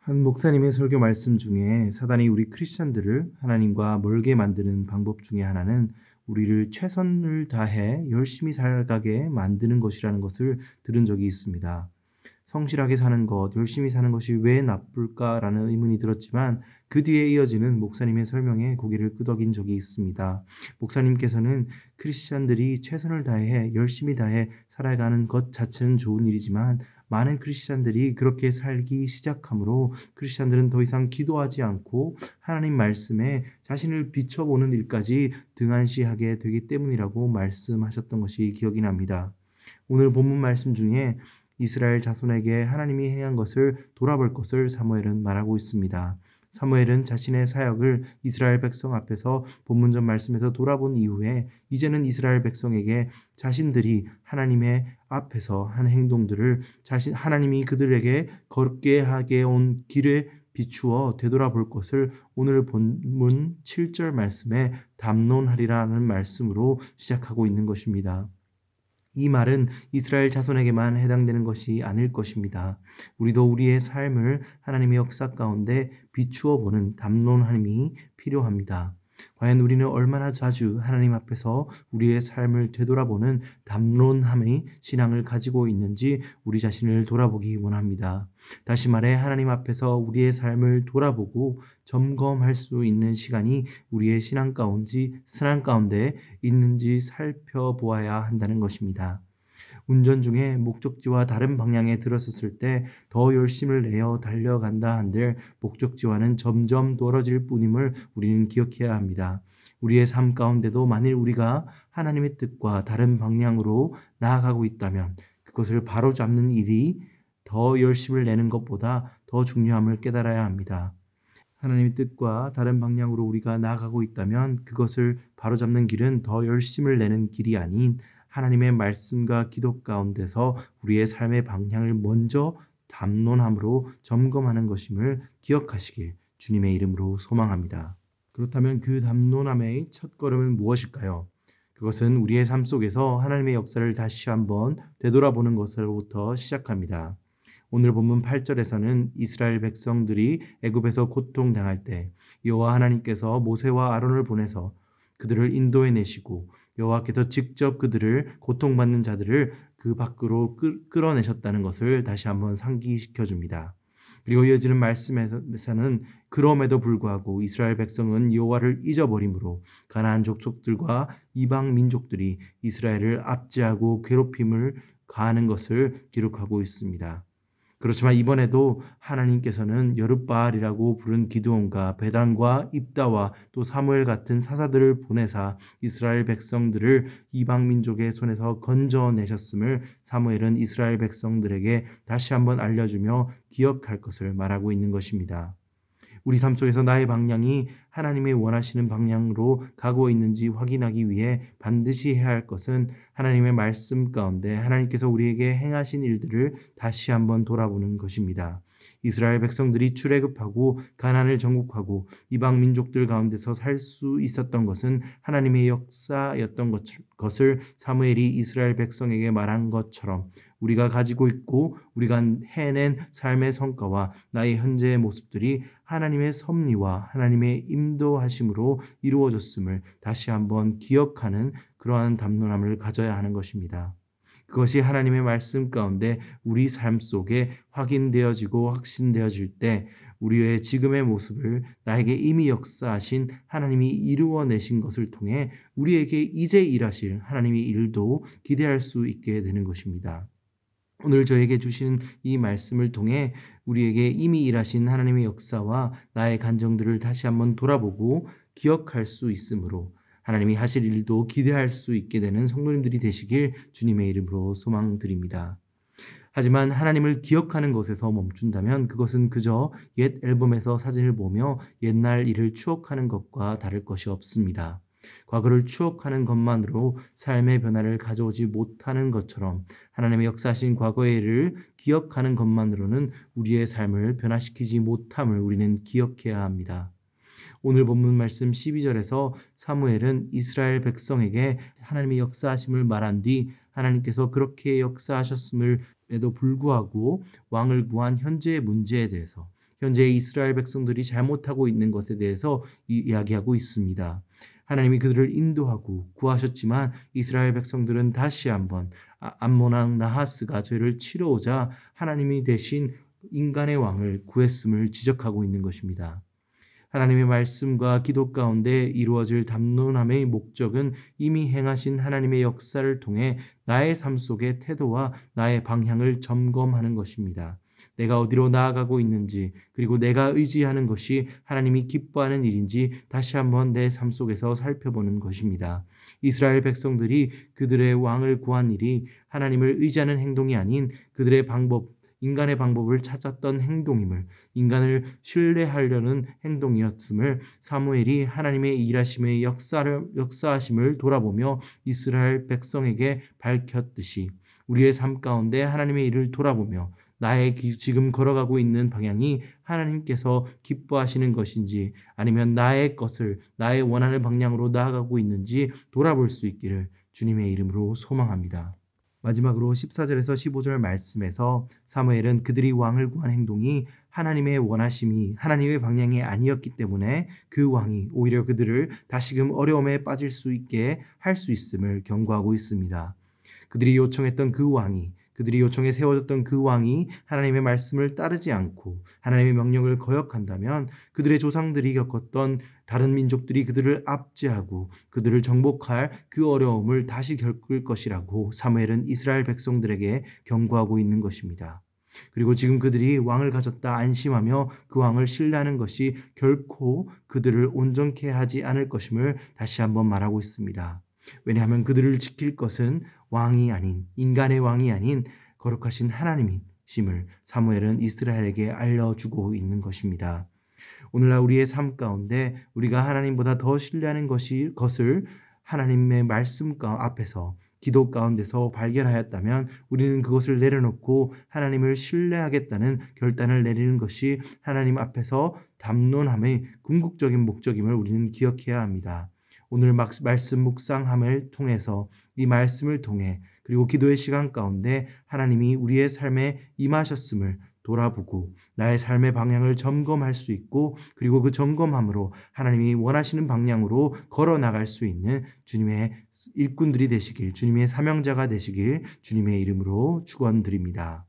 한 목사님의 설교 말씀 중에 사단이 우리 크리스천들을 하나님과 멀게 만드는 방법 중에 하나는 우리를 최선을 다해 열심히 살아가게 만드는 것이라는 것을 들은 적이 있습니다. 성실하게 사는 것, 열심히 사는 것이 왜 나쁠까라는 의문이 들었지만 그 뒤에 이어지는 목사님의 설명에 고개를 끄덕인 적이 있습니다. 목사님께서는 크리스천들이 최선을 다해 열심히 다해 살아가는 것 자체는 좋은 일이지만 많은 크리스천들이 그렇게 살기 시작하므로 크리스천들은 더 이상 기도하지 않고 하나님 말씀에 자신을 비춰보는 일까지 등한시하게 되기 때문이라고 말씀하셨던 것이 기억이 납니다. 오늘 본문 말씀 중에 이스라엘 자손에게 하나님이 행한 것을 돌아볼 것을 사무엘은 말하고 있습니다. 사무엘은 자신의 사역을 이스라엘 백성 앞에서 본문전 말씀에서 돌아본 이후에 이제는 이스라엘 백성에게 자신들이 하나님의 앞에서 한 행동들을 하나님이 그들에게 걷게 하게 온 길에 비추어 되돌아볼 것을 오늘 본문 7절 말씀에 담론하리라는 말씀으로 시작하고 있는 것입니다. 이 말은 이스라엘 자손에게만 해당되는 것이 아닐 것입니다. 우리도 우리의 삶을 하나님의 역사 가운데 비추어 보는 담론함이 필요합니다. 과연 우리는 얼마나 자주 하나님 앞에서 우리의 삶을 되돌아보는 담론함의 신앙을 가지고 있는지 우리 자신을 돌아보기 원합니다. 다시 말해 하나님 앞에서 우리의 삶을 돌아보고 점검할 수 있는 시간이 우리의 신앙 가운데 있는지 살펴보아야 한다는 것입니다. 운전 중에 목적지와 다른 방향에 들어섰을 때 더 열심을 내어 달려간다 한들 목적지와는 점점 멀어질 뿐임을 우리는 기억해야 합니다. 우리의 삶 가운데도 만일 우리가 하나님의 뜻과 다른 방향으로 나아가고 있다면 그것을 바로잡는 일이 더 열심을 내는 것보다 더 중요함을 깨달아야 합니다. 하나님의 뜻과 다른 방향으로 우리가 나아가고 있다면 그것을 바로잡는 길은 더 열심을 내는 길이 아닌 하나님의 말씀과 기도 가운데서 우리의 삶의 방향을 먼저 담론함으로 점검하는 것임을 기억하시길 주님의 이름으로 소망합니다. 그렇다면 그 담론함의 첫걸음은 무엇일까요? 그것은 우리의 삶 속에서 하나님의 역사를 다시 한번 되돌아보는 것으로부터 시작합니다. 오늘 본문 8절에서는 이스라엘 백성들이 애굽에서 고통당할 때 여호와 하나님께서 모세와 아론을 보내서 그들을 인도해 내시고 여호와께서 직접 그들을 고통받는 자들을 그 밖으로 끌어내셨다는 것을 다시 한번 상기시켜 줍니다. 그리고 이어지는 말씀에서는 그럼에도 불구하고 이스라엘 백성은 여호와를 잊어버림으로 가나안 족속들과 이방 민족들이 이스라엘을 압제하고 괴롭힘을 가하는 것을 기록하고 있습니다. 그렇지만 이번에도 하나님께서는 여룻바알이라고 부른 기드온과 베단과 입다와 또 사무엘 같은 사사들을 보내사 이스라엘 백성들을 이방 민족의 손에서 건져내셨음을 사무엘은 이스라엘 백성들에게 다시 한번 알려주며 기억할 것을 말하고 있는 것입니다. 우리 삶 속에서 나의 방향이 하나님이 원하시는 방향으로 가고 있는지 확인하기 위해 반드시 해야 할 것은 하나님의 말씀 가운데 하나님께서 우리에게 행하신 일들을 다시 한번 돌아보는 것입니다. 이스라엘 백성들이 출애굽하고 가나안을 정복하고 이방 민족들 가운데서 살 수 있었던 것은 하나님의 역사였던 것을 사무엘이 이스라엘 백성에게 말한 것처럼 우리가 가지고 있고 우리가 해낸 삶의 성과와 나의 현재의 모습들이 하나님의 섭리와 하나님의 인도하심으로 이루어졌음을 다시 한번 기억하는 그러한 담론함을 가져야 하는 것입니다. 그것이 하나님의 말씀 가운데 우리 삶 속에 확인되어지고 확신되어질 때 우리의 지금의 모습을 나에게 이미 역사하신 하나님이 이루어내신 것을 통해 우리에게 이제 일하실 하나님의 일도 기대할 수 있게 되는 것입니다. 오늘 저에게 주시는 이 말씀을 통해 우리에게 이미 일하신 하나님의 역사와 나의 간정들을 다시 한번 돌아보고 기억할 수 있으므로 하나님이 하실 일도 기대할 수 있게 되는 성도님들이 되시길 주님의 이름으로 소망드립니다. 하지만 하나님을 기억하는 것에서 멈춘다면 그것은 그저 옛 앨범에서 사진을 보며 옛날 일을 추억하는 것과 다를 것이 없습니다. 과거를 추억하는 것만으로 삶의 변화를 가져오지 못하는 것처럼 하나님의 역사하신 과거의 일을 기억하는 것만으로는 우리의 삶을 변화시키지 못함을 우리는 기억해야 합니다. 오늘 본문 말씀 12절에서 사무엘은 이스라엘 백성에게 하나님의 역사하심을 말한 뒤 하나님께서 그렇게 역사하셨음에도 불구하고 왕을 구한 현재의 문제에 대해서 현재 이스라엘 백성들이 잘못하고 있는 것에 대해서 이야기하고 있습니다. 하나님이 그들을 인도하고 구하셨지만 이스라엘 백성들은 다시 한번 암몬 왕 나하스가 죄를 치러오자 하나님이 대신 인간의 왕을 구했음을 지적하고 있는 것입니다. 하나님의 말씀과 기도 가운데 이루어질 담론함의 목적은 이미 행하신 하나님의 역사를 통해 나의 삶 속의 태도와 나의 방향을 점검하는 것입니다. 내가 어디로 나아가고 있는지, 그리고 내가 의지하는 것이 하나님이 기뻐하는 일인지 다시 한번 내 삶 속에서 살펴보는 것입니다. 이스라엘 백성들이 그들의 왕을 구한 일이 하나님을 의지하는 행동이 아닌 그들의 인간의 방법을 찾았던 행동임을, 인간을 신뢰하려는 행동이었음을 사무엘이 하나님의 일하심의 역사하심을 돌아보며 이스라엘 백성에게 밝혔듯이 우리의 삶 가운데 하나님의 일을 돌아보며 나의 지금 걸어가고 있는 방향이 하나님께서 기뻐하시는 것인지 아니면 나의 것을 나의 원하는 방향으로 나아가고 있는지 돌아볼 수 있기를 주님의 이름으로 소망합니다. 마지막으로 14절에서 15절 말씀에서 사무엘은 그들이 왕을 구한 행동이 하나님의 원하심이 하나님의 방향이 아니었기 때문에 그 왕이 오히려 그들을 다시금 어려움에 빠질 수 있게 할 수 있음을 경고하고 있습니다. 그들이 요청에 세워졌던 그 왕이 하나님의 말씀을 따르지 않고 하나님의 명령을 거역한다면 그들의 조상들이 겪었던 다른 민족들이 그들을 압제하고 그들을 정복할 그 어려움을 다시 겪을 것이라고 사무엘은 이스라엘 백성들에게 경고하고 있는 것입니다. 그리고 지금 그들이 왕을 가졌다 안심하며 그 왕을 신뢰하는 것이 결코 그들을 온전케 하지 않을 것임을 다시 한번 말하고 있습니다. 왜냐하면 그들을 지킬 것은 왕이 아닌 인간의 왕이 아닌 거룩하신 하나님이심을 사무엘은 이스라엘에게 알려주고 있는 것입니다. 오늘날 우리의 삶 가운데 우리가 하나님보다 더 신뢰하는 것을 하나님의 말씀 앞에서 기도 가운데서 발견하였다면 우리는 그것을 내려놓고 하나님을 신뢰하겠다는 결단을 내리는 것이 하나님 앞에서 담론함의 궁극적인 목적임을 우리는 기억해야 합니다. 오늘 말씀 묵상함을 통해서 이 말씀을 통해 그리고 기도의 시간 가운데 하나님이 우리의 삶에 임하셨음을 돌아보고 나의 삶의 방향을 점검할 수 있고 그리고 그 점검함으로 하나님이 원하시는 방향으로 걸어 나갈 수 있는 주님의 일꾼들이 되시길, 주님의 사명자가 되시길 주님의 이름으로 축원드립니다.